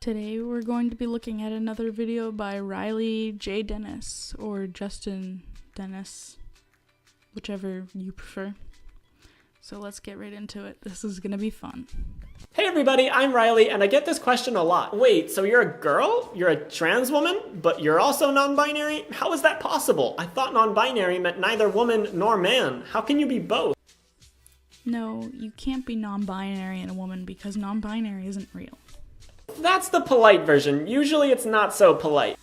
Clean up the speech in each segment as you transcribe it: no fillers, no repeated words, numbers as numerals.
Today we're going to be looking at another video by Riley J. Dennis, or Justin Dennis, whichever you prefer. So let's get right into it. This is gonna be fun. Hey everybody, I'm Riley, and I get this question a lot. Wait, so you're a girl? You're a trans woman? But you're also non-binary? How is that possible? I thought non-binary meant neither woman nor man. How can you be both? No, you can't be non-binary and a woman because non-binary isn't real. That's the polite version. Usually it's not so polite.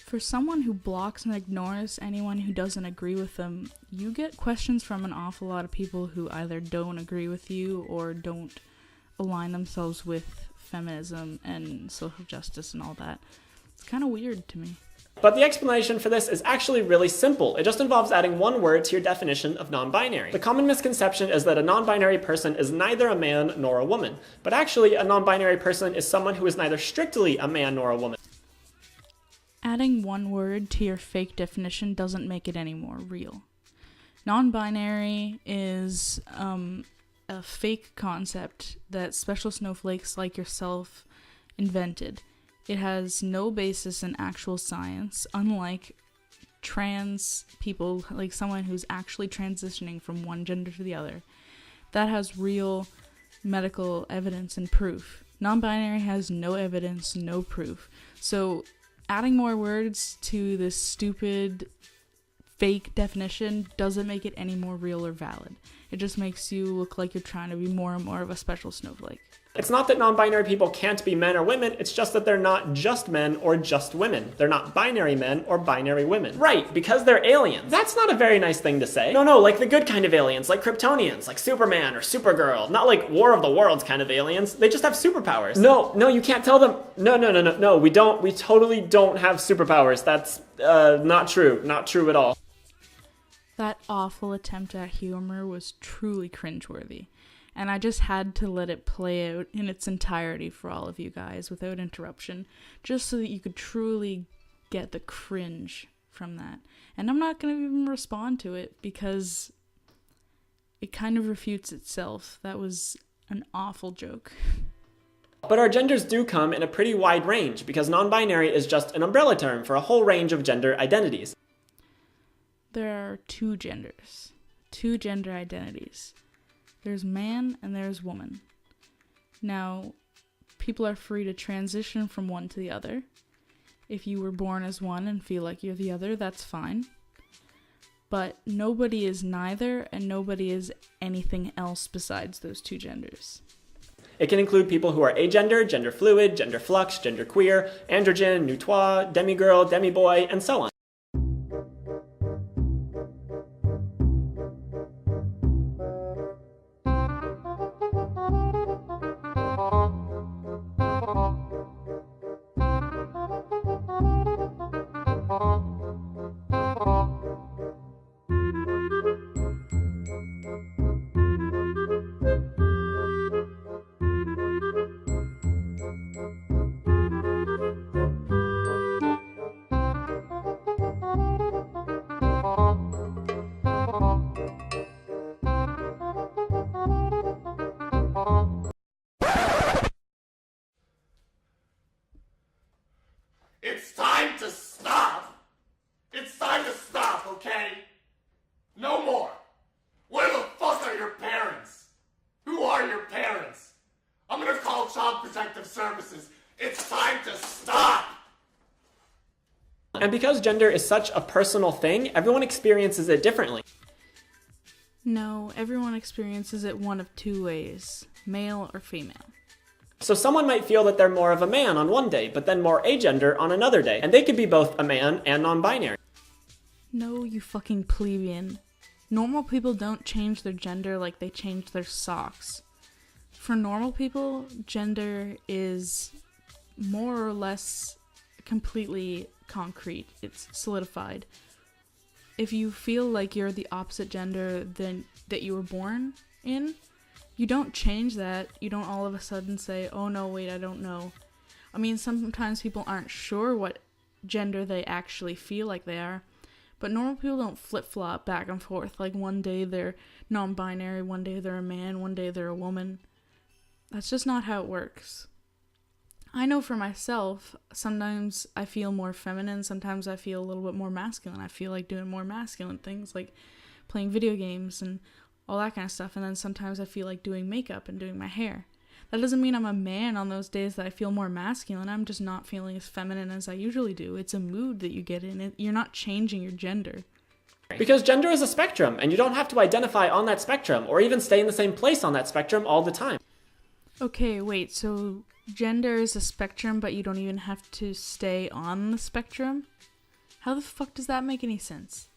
For someone who blocks and ignores anyone who doesn't agree with them, you get questions from an awful lot of people who either don't agree with you or don't align themselves with feminism and social justice and all that. It's kind of weird to me. But the explanation for this is actually really simple. It just involves adding one word to your definition of non-binary. The common misconception is that a non-binary person is neither a man nor a woman. But actually, a non-binary person is someone who is neither strictly a man nor a woman. Adding one word to your fake definition doesn't make it any more real. Non-binary is a fake concept that special snowflakes like yourself invented. It has no basis in actual science, unlike trans people, like someone who's actually transitioning from one gender to the other. That has real medical evidence and proof. Non-binary has no evidence, no proof. So adding more words to this stupid fake definition doesn't make it any more real or valid. It just makes you look like you're trying to be more and more of a special snowflake. It's not that non-binary people can't be men or women, it's just that they're not just men or just women. They're not binary men or binary women. Right, because they're aliens. That's not a very nice thing to say. No, like the good kind of aliens, like Kryptonians, like Superman or Supergirl. Not like War of the Worlds kind of aliens. They just have superpowers. No, you can't tell them. No, we totally don't have superpowers. That's not true. Not true at all. That awful attempt at humor was truly cringeworthy. And I just had to let it play out in its entirety for all of you guys without interruption, just so that you could truly get the cringe from that. And I'm not going to even respond to it because it kind of refutes itself. That was an awful joke. But our genders do come in a pretty wide range because non-binary is just an umbrella term for a whole range of gender identities. There are two genders, two gender identities. There's man and there's woman. Now, people are free to transition from one to the other. If you were born as one and feel like you're the other, that's fine. But nobody is neither and nobody is anything else besides those two genders. It can include people who are agender, gender fluid, gender flux, gender queer, androgen, noutoi, demigirl, demiboy, and so on. It's time to stop! It's time to stop, okay? No more! Where the fuck are your parents? Who are your parents? I'm gonna call Child Protective Services. It's time to stop! And because gender is such a personal thing, everyone experiences it differently. No, everyone experiences it one of two ways, male or female. So someone might feel that they're more of a man on one day, but then more agender on another day, and they could be both a man and non-binary. No, you fucking plebeian. Normal people don't change their gender like they change their socks. For normal people, gender is more or less completely concrete. It's solidified. If you feel like you're the opposite gender than that you were born in, you don't change that. You don't all of a sudden say, oh no, wait, I don't know. I mean, sometimes people aren't sure what gender they actually feel like they are, but normal people don't flip-flop back and forth. Like one day they're non-binary, one day they're a man, one day they're a woman. That's just not how it works. I know for myself, sometimes I feel more feminine, sometimes I feel a little bit more masculine. I feel like doing more masculine things, like playing video games and all that kind of stuff. And then sometimes I feel like doing makeup and doing my hair. That doesn't mean I'm a man on those days that I feel more masculine. I'm just not feeling as feminine as I usually do. It's a mood that you get in. You're not changing your gender. Because gender is a spectrum, and you don't have to identify on that spectrum, or even stay in the same place on that spectrum all the time. Okay, wait, so gender is a spectrum, but you don't even have to stay on the spectrum? How the fuck does that make any sense?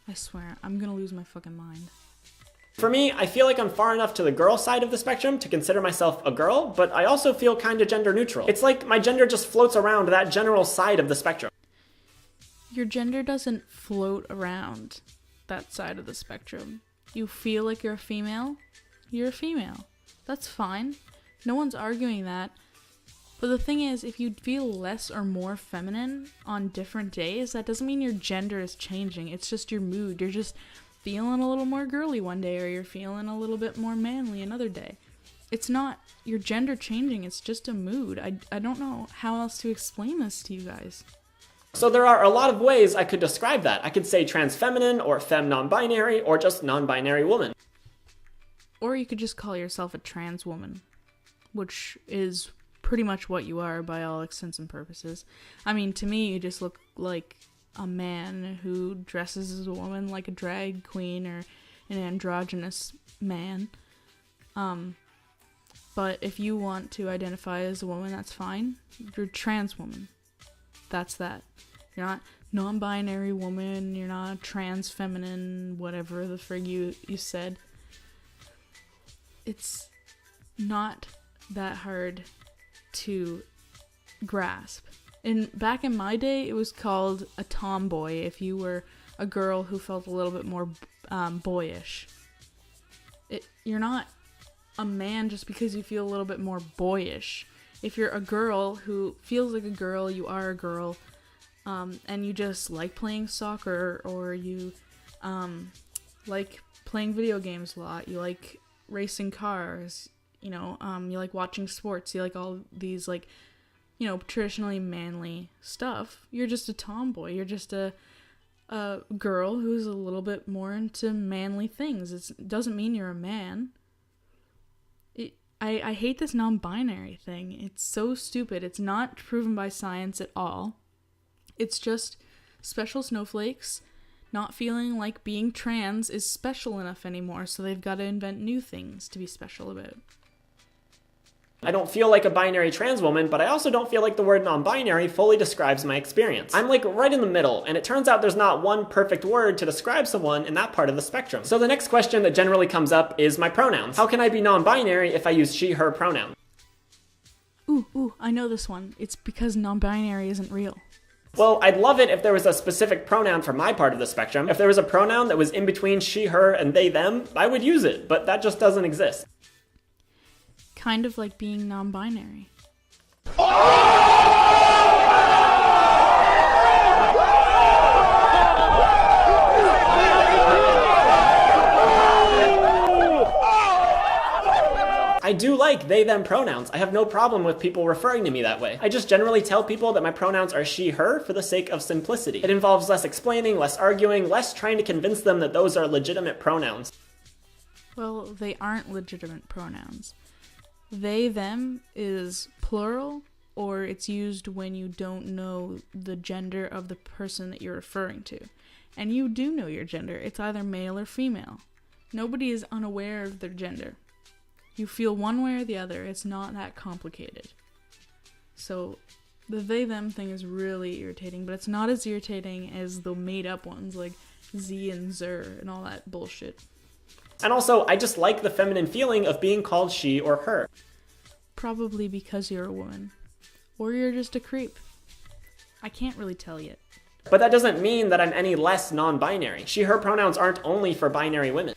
I swear, I'm gonna lose my fucking mind. For me, I feel like I'm far enough to the girl side of the spectrum to consider myself a girl, but I also feel kinda gender neutral. It's like my gender just floats around that general side of the spectrum. Your gender doesn't float around that side of the spectrum. You feel like you're a female? You're a female. That's fine. No one's arguing that. But the thing is, if you feel less or more feminine on different days, that doesn't mean your gender is changing. It's just your mood. You're just feeling a little more girly one day, or you're feeling a little bit more manly another day. It's not your gender changing, it's just a mood. I don't know how else to explain this to you guys. So there are a lot of ways I could describe that. I could say trans feminine, or femme non-binary, or just non-binary woman. Or you could just call yourself a trans woman, which is pretty much what you are by all extents and purposes. I mean, to me, you just look like a man who dresses as a woman, like a drag queen or an androgynous man. But if you want to identify as a woman, that's fine. You're a trans woman. That's that. You're not non-binary woman, you're not trans feminine, whatever the frig you said. It's not that hard to grasp. Back in my day, it was called a tomboy if you were a girl who felt a little bit more boyish. You're not a man just because you feel a little bit more boyish. If you're a girl who feels like a girl, you are a girl, and you just like playing soccer, or you like playing video games a lot, you like racing cars, you like watching sports, you like all these, like, traditionally manly stuff, you're just a tomboy. You're just a girl who's a little bit more into manly things. It doesn't mean you're a man. I hate this non-binary thing. It's so stupid. It's not proven by science at all. It's just special snowflakes not feeling like being trans is special enough anymore, so they've got to invent new things to be special about. I don't feel like a binary trans woman, but I also don't feel like the word non-binary fully describes my experience. I'm like right in the middle, and it turns out there's not one perfect word to describe someone in that part of the spectrum. So the next question that generally comes up is my pronouns. How can I be non-binary if I use she, her pronoun? Ooh, I know this one. It's because non-binary isn't real. Well, I'd love it if there was a specific pronoun for my part of the spectrum. If there was a pronoun that was in between she, her, and they, them, I would use it, but that just doesn't exist. Kind of like being non-binary. I do like they, them pronouns. I have no problem with people referring to me that way. I just generally tell people that my pronouns are she, her for the sake of simplicity. It involves less explaining, less arguing, less trying to convince them that those are legitimate pronouns. Well, they aren't legitimate pronouns. They, them is plural, or it's used when you don't know the gender of the person that you're referring to. And you do know your gender. It's either male or female. Nobody is unaware of their gender. You feel one way or the other. It's not that complicated. So the they, them thing is really irritating, but it's not as irritating as the made-up ones like Z and Zer and all that bullshit. And also, I just like the feminine feeling of being called she or her. Probably because you're a woman. Or you're just a creep. I can't really tell yet. But that doesn't mean that I'm any less non-binary. She, her pronouns aren't only for binary women.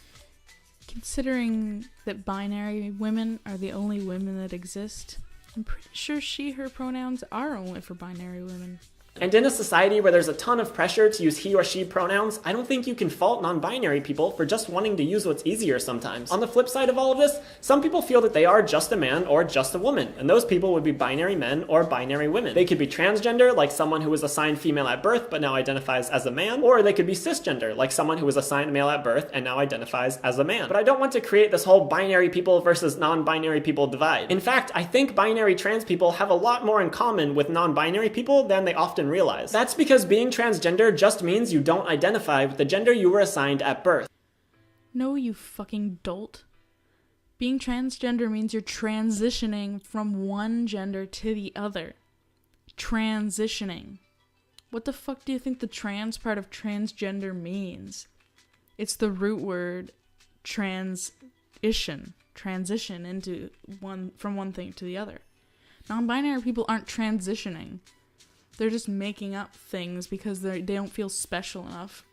Considering that binary women are the only women that exist, I'm pretty sure she, her pronouns are only for binary women. And in a society where there's a ton of pressure to use he or she pronouns, I don't think you can fault non-binary people for just wanting to use what's easier sometimes. On the flip side of all of this, some people feel that they are just a man or just a woman, and those people would be binary men or binary women. They could be transgender, like someone who was assigned female at birth but now identifies as a man, or they could be cisgender, like someone who was assigned male at birth and now identifies as a man. But I don't want to create this whole binary people versus non-binary people divide. In fact, I think binary trans people have a lot more in common with non-binary people than they often realize. That's because being transgender just means you don't identify with the gender you were assigned at birth. No, you fucking dolt. Being transgender means you're transitioning from one gender to the other. Transitioning. What the fuck do you think the trans part of transgender means? It's the root word transition into from one thing to the other. Non-binary people aren't transitioning. They're just making up things because they don't feel special enough.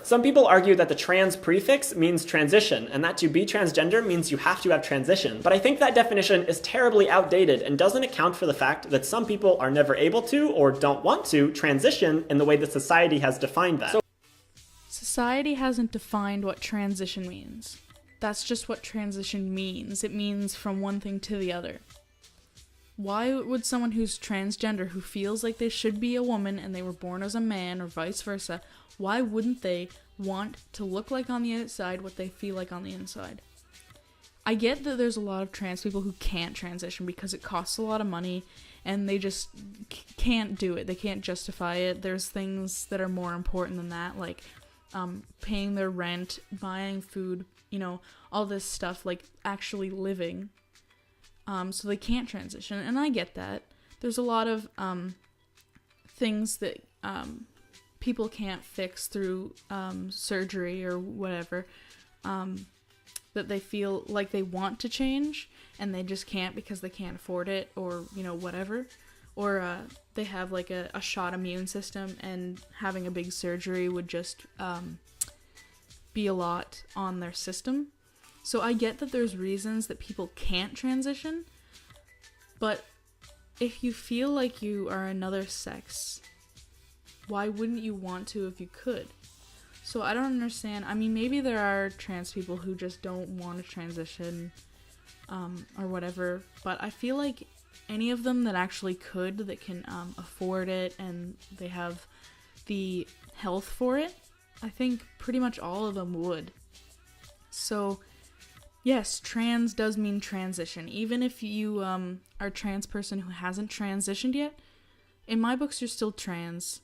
Some people argue that the trans prefix means transition, and that to be transgender means you have to have transition. But I think that definition is terribly outdated and doesn't account for the fact that some people are never able to or don't want to transition in the way that society has defined that. Society hasn't defined what transition means. That's just what transition means. It means from one thing to the other. Why would someone who's transgender, who feels like they should be a woman and they were born as a man or vice versa, why wouldn't they want to look like on the outside what they feel like on the inside? I get that there's a lot of trans people who can't transition because it costs a lot of money and they just can't do it. They can't justify it. There's things that are more important than that, like paying their rent, buying food, all this stuff, like actually living. So they can't transition, and I get that. There's a lot of things that people can't fix through surgery or whatever, that they feel like they want to change, and they just can't because they can't afford it, or, whatever. Or they have like a shot immune system, and having a big surgery would just be a lot on their system. So I get that there's reasons that people can't transition, but if you feel like you are another sex, why wouldn't you want to if you could? So I don't understand. I mean, maybe there are trans people who just don't want to transition, or whatever, but I feel like any of them that actually could, that can afford it and they have the health for it, I think pretty much all of them would. So yes, trans does mean transition. Even if you are a trans person who hasn't transitioned yet, in my books you're still trans.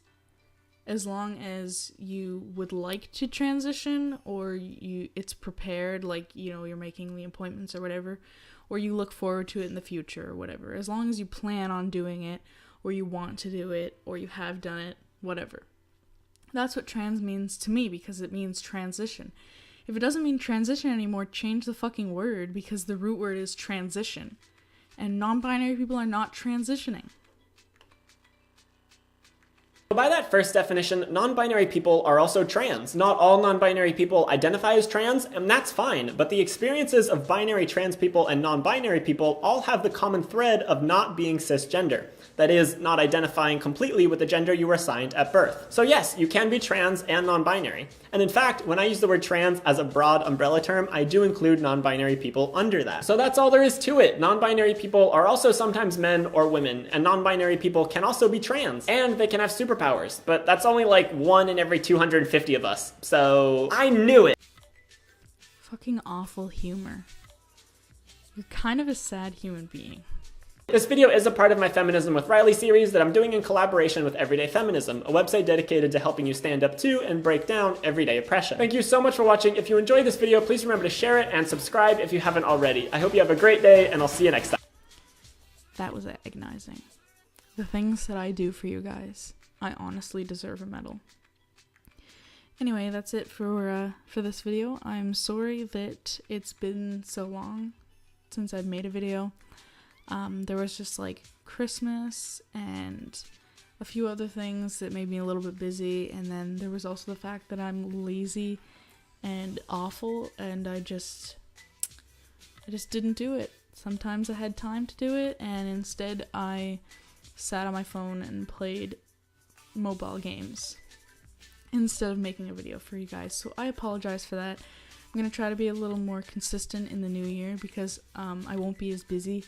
As long as you would like to transition, or it's prepared, like, you're making the appointments or whatever, or you look forward to it in the future or whatever. As long as you plan on doing it, or you want to do it, or you have done it, whatever. That's what trans means to me, because it means transition. If it doesn't mean transition anymore, change the fucking word, because the root word is transition. And non-binary people are not transitioning. By that first definition, non-binary people are also trans. Not all non-binary people identify as trans, and that's fine, but the experiences of binary trans people and non-binary people all have the common thread of not being cisgender. That is, not identifying completely with the gender you were assigned at birth. So yes, you can be trans and non-binary. And in fact, when I use the word trans as a broad umbrella term, I do include non-binary people under that. So that's all there is to it. Non-binary people are also sometimes men or women, and non-binary people can also be trans, and they can have superpowers, but that's only like 1 in every 250 of us. So I knew it. Fucking awful humor. You're kind of a sad human being. This video is a part of my Feminism with Riley series that I'm doing in collaboration with Everyday Feminism, a website dedicated to helping you stand up to and break down everyday oppression. Thank you so much for watching. If you enjoyed this video, please remember to share it and subscribe if you haven't already. I hope you have a great day, and I'll see you next time. That was agonizing. The things that I do for you guys, I honestly deserve a medal. Anyway, that's it for this video. I'm sorry that it's been so long since I've made a video. There was just like Christmas and a few other things that made me a little bit busy, and then there was also the fact that I'm lazy and awful, and I just didn't do it. Sometimes I had time to do it, and instead I sat on my phone and played mobile games instead of making a video for you guys. So I apologize for that. I'm going to try to be a little more consistent in the new year because I won't be as busy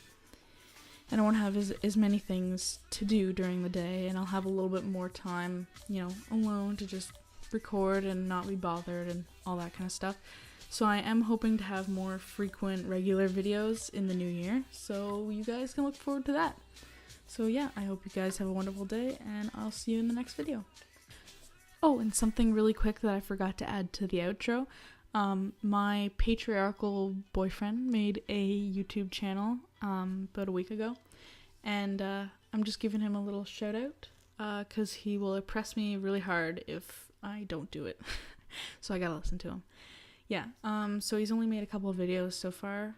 and I won't have as many things to do during the day, and I'll have a little bit more time, you know, alone to just record and not be bothered and all that kind of stuff. So I am hoping to have more frequent, regular videos in the new year, so you guys can look forward to that. So yeah, I hope you guys have a wonderful day, and I'll see you in the next video. Oh, and something really quick that I forgot to add to the outro. My patriarchal boyfriend made a YouTube channel about a week ago, and I'm just giving him a little shout out because he will oppress me really hard if I don't do it. So I gotta listen to him. Yeah, so he's only made a couple of videos so far,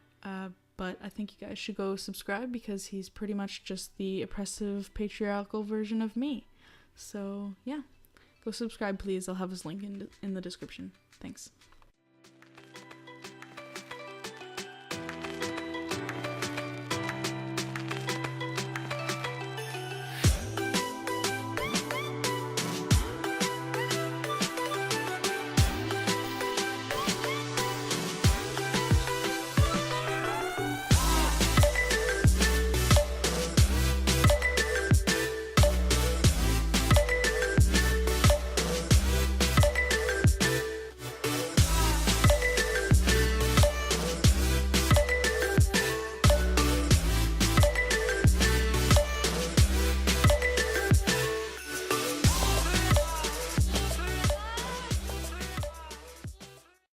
but I think you guys should go subscribe because he's pretty much just the oppressive patriarchal version of me. So yeah, go subscribe please. I'll have his link in the description. Thanks.